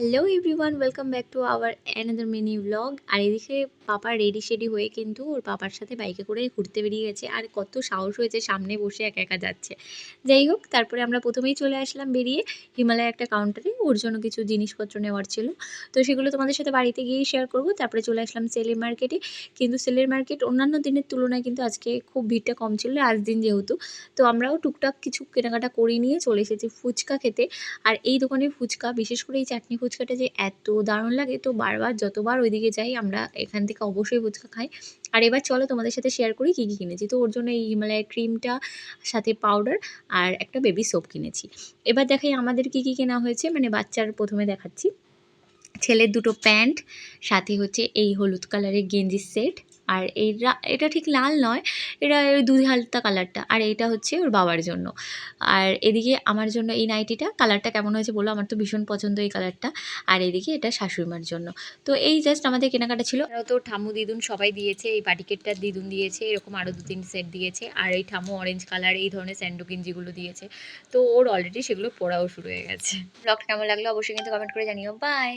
Hello everyone, welcome back to our another mini blog. আর এদিকে পাপা রেডি শেডি হয়ে কিন্তু ওর পাপার সাথে বাইকে করে ঘুরতে বেরিয়ে গেছে। আর কত সাহস হয়েছে, সামনে বসে একা একা যাচ্ছে। যাই হোক, তারপরে আমরা প্রথমেই চলে আসলাম বেরিয়ে হিমালয় একটা কাউন্টারে। ওর জন্য কিছু জিনিসপত্র নেওয়ার ছিল, তো সেগুলো তোমাদের সাথে বাড়িতে গিয়েই শেয়ার করব। তারপরে চলে আসলাম সেলের মার্কেটে। কিন্তু সেলের মার্কেট অন্যান্য দিনের তুলনায় কিন্তু আজকে খুব ভিড়টা কম ছিল, আজ দিন যেহেতু। তো আমরাও টুকটাক কিছু কেনাকাটা করে নিয়ে চলে এসেছি ফুচকা খেতে। আর এই দোকানের ফুচকা, বিশেষ করে এই চাটনি ফুচকাটা যে এত দারুণ লাগে, তো বারবার যতবার ওইদিকে যাই আমরা এখান থেকে অবশ্যই ফুচকা খাই। আর এবার চলো তোমাদের সাথে শেয়ার করি কী কী কিনেছি। তো ওর জন্য এই হিমালয়ের ক্রিমটা, সাথে পাউডার আর একটা বেবি সোপ কিনেছি। এবার দেখাই আমাদের কী কী কেনা হয়েছে, মানে বাচ্চার প্রথমে দেখাচ্ছি। ছেলের দুটো প্যান্ট, সাথে হচ্ছে এই হলুদ কালারের গেঞ্জির সেট। আর এটা ঠিক লাল নয়, এটা ওই দুধ হালতা কালারটা। আর এইটা হচ্ছে ওর বাবার জন্য। আর এদিকে আমার জন্য এই নাইটিটা, কালারটা কেমন হয়েছে বলো, আমার তো ভীষণ পছন্দ এই কালারটা। আর এদিকে এটা শাশুড়িমার জন্য। তো এই জাস্ট আমাদের কেনাকাটা ছিল। এরাও তো ঠাম্মু দিদুন সবাই দিয়েছে, এই বাটিকেটটার দিদুন দিয়েছে, এরকম আরও 2-3 সেট দিয়েছে। আর এই ঠাম্মু অরেঞ্জ কালার এই ধরনের স্যান্ডো গেঞ্জিগুলো দিয়েছে। তো ওর অলরেডি সেগুলো পরাও শুরু হয়ে গেছে। ব্লগটা কেমন লাগলো অবশ্যই কিন্তু কমেন্ট করে জানিও। বাই।